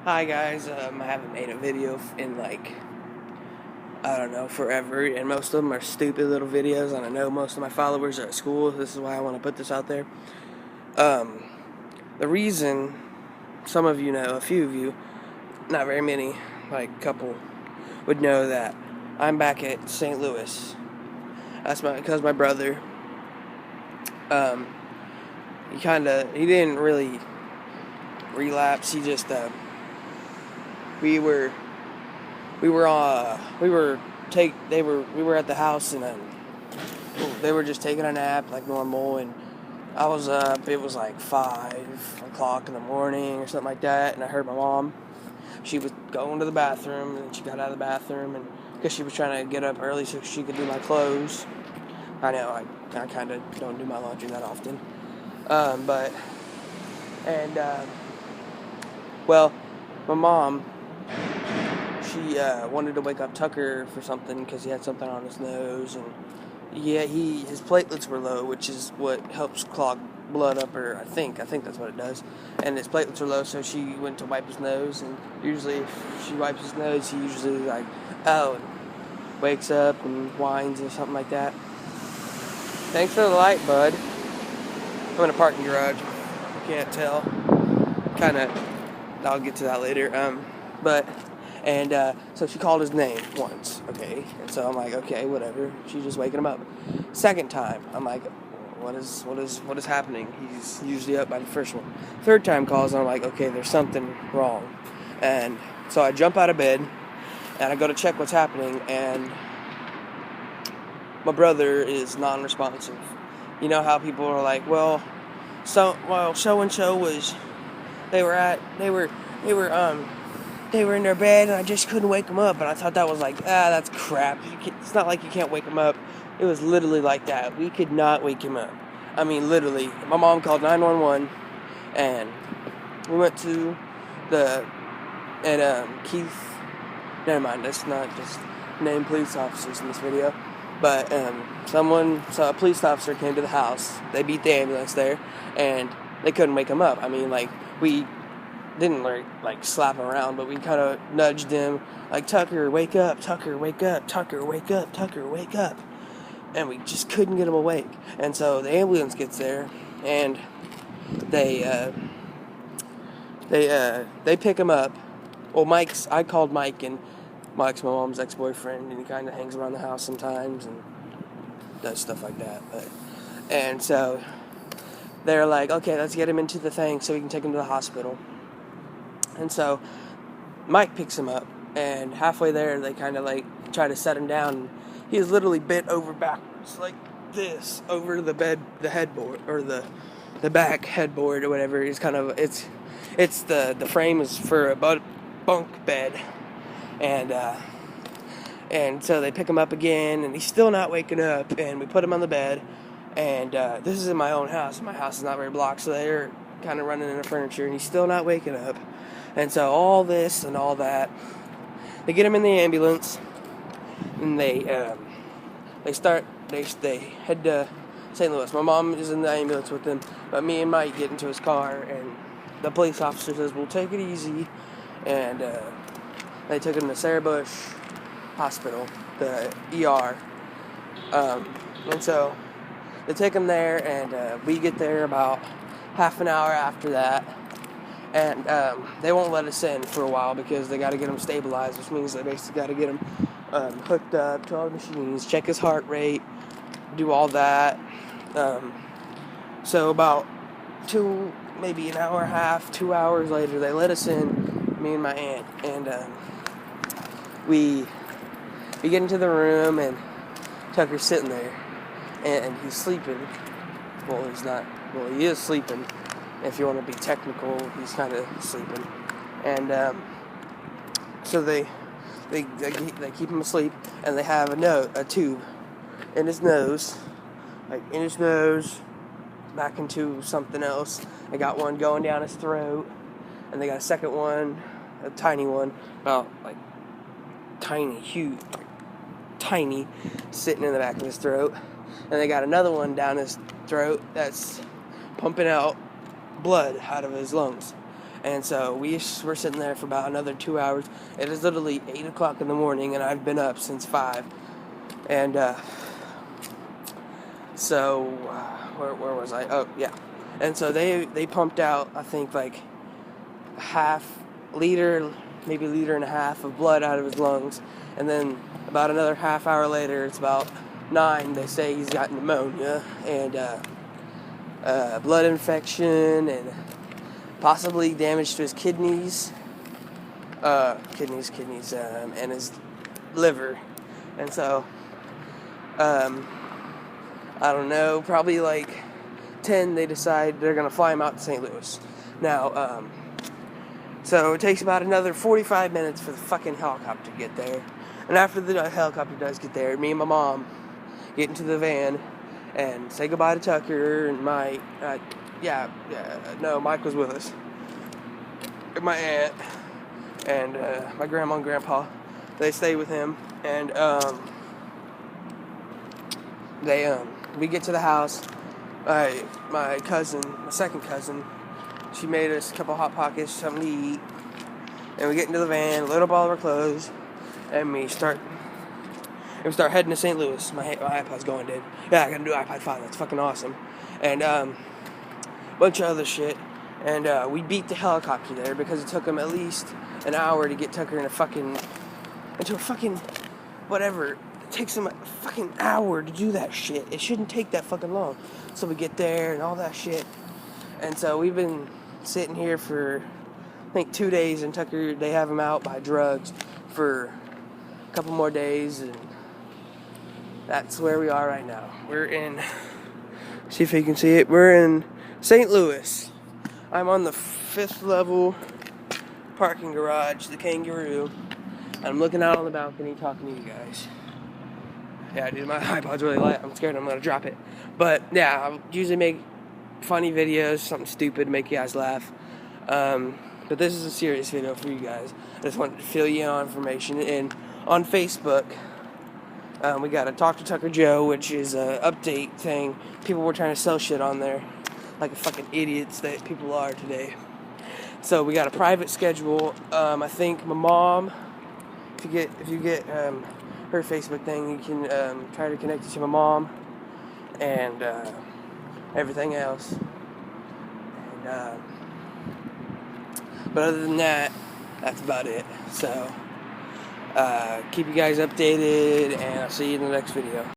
Hi guys, I haven't made a video in I don't know, forever, and most of them are stupid little videos, and I know most of my followers are at school. This is why I want to put this out there. Um, the reason, some of you know, a few of you, not very many, like a couple, would know that I'm back at St. Louis. That's because my brother, um, he didn't really relapse. He just, we were we were we were at the house, and they were just taking a nap like normal, and I was up. It was like 5 o'clock in the morning or something like that, and I heard my mom. She was going to the bathroom, and she got out of the bathroom, and because she was trying to get up early so she could do my clothes. I know I kind of don't do my laundry that often, but and well, my mom, she wanted to wake up Tucker for something because he had something on his nose, and yeah, his platelets were low, which is what helps clog blood up, or I think that's what it does. And his platelets were low, so she went to wipe his nose, and usually if she wipes his nose, he usually wakes up and whines or something like that. Thanks for the light, bud. I'm in a parking garage. You can't tell. I'll get to that later. So she called his name once, okay? And so I'm like, okay, whatever. She's just waking him up. Second time, I'm like, what is happening? He's usually up by the first one. Third time calls, and I'm like, okay, there's something wrong. And so I jump out of bed, and I go to check what's happening, and my brother is non-responsive. You know how people are like, so and so was, they were in their bed, and I just couldn't wake them up. And I thought that was like, that's crap. It's not like you can't wake them up. It was literally like that. We could not wake him up. I mean, literally. My mom called 911, and we went to Keith. Never mind. Let's not just name police officers in this video. But a police officer came to the house. They beat the ambulance there, and they couldn't wake him up. I mean, we didn't slap him around, but we kind of nudged him, like, Tucker, wake up, Tucker, wake up, Tucker, wake up, Tucker, wake up. And we just couldn't get him awake. And so the ambulance gets there, and they pick him up. Well, I called Mike, and Mike's my mom's ex-boyfriend, and he kind of hangs around the house sometimes and does stuff like that. And so they're like, okay, let's get him into the thing so we can take him to the hospital. And so Mike picks him up, and halfway there, they kind of try to set him down. He is literally bent over backwards like this over the bed, the headboard, or the back headboard or whatever. It's the frame is for a bunk bed, and so they pick him up again, and he's still not waking up. And we put him on the bed, and this is in my own house. My house is not very blocked, so they're kind of running into furniture, and he's still not waking up. And so all this and all that, they get him in the ambulance, and they head to St. Louis. My mom is in the ambulance with him, but me and Mike get into his car, and the police officer says, "We'll take it easy," and they took him to Sarah Bush Hospital, the ER, and so they take him there, and we get there about half an hour after that. And they won't let us in for a while because they got to get him stabilized, which means they basically got to get him hooked up to all the machines, check his heart rate, do all that. So about maybe an hour and a half, 2 hours later, they let us in, me and my aunt, and we get into the room, and Tucker's sitting there, and he's sleeping. Well, he's not. Well, he is sleeping. If you want to be technical, he's kind of sleeping. And so they keep him asleep, and they have a tube in his nose, back into something else. They got one going down his throat, and they got a second one, a tiny one, about tiny, sitting in the back of his throat. And they got another one down his throat that's pumping out blood out of his lungs. And so we're sitting there for about another 2 hours. It is literally 8 o'clock in the morning, and I've been up since 5. And so where was I? Oh yeah. And so they pumped out, I think, like half liter, maybe a liter and a half of blood out of his lungs. And then about another half hour later, it's about 9, they say he's got pneumonia and blood infection and possibly damage to his kidneys, and his liver. And so, I don't know, probably like 10, they decide they're going to fly him out to St. Louis. Now, so it takes about another 45 minutes for the fucking helicopter to get there. And after the helicopter does get there, me and my mom get into the van and say goodbye to Tucker and Mike was with us. My aunt and my grandma and grandpa, they stay with him. And we get to the house. My second cousin, she made us a couple Hot Pockets, something to eat. And we get into the van, load up all of our clothes, and we start heading to St. Louis. My iPod's going, dude. Yeah, I got a new iPod 5. That's fucking awesome. And a bunch of other shit. And we beat the helicopter there because it took him at least an hour to get Tucker into a fucking whatever. It takes him a fucking hour to do that shit. It shouldn't take that fucking long. So we get there and all that shit. And so we've been sitting here for, I think, 2 days, and Tucker, they have him out by drugs for a couple more days, and that's where we are right now. We're in, see if you can see it, we're in St. Louis. I'm on the 5th level parking garage, the Kangaroo. I'm looking out on the balcony talking to you guys. Yeah, dude, my iPod's really light. I'm scared I'm going to drop it. But, yeah, I usually make funny videos, something stupid to make you guys laugh. But this is a serious video for you guys. I just wanted to fill you in on information. And on Facebook, we got a Talk to Tucker Joe, which is an update thing. People were trying to sell shit on there, like fucking idiots that people are today. So we got a private schedule. I think my mom, if you get her Facebook thing, you can try to connect it to my mom and everything else. And but other than that, that's about it. So keep you guys updated, and I'll see you in the next video.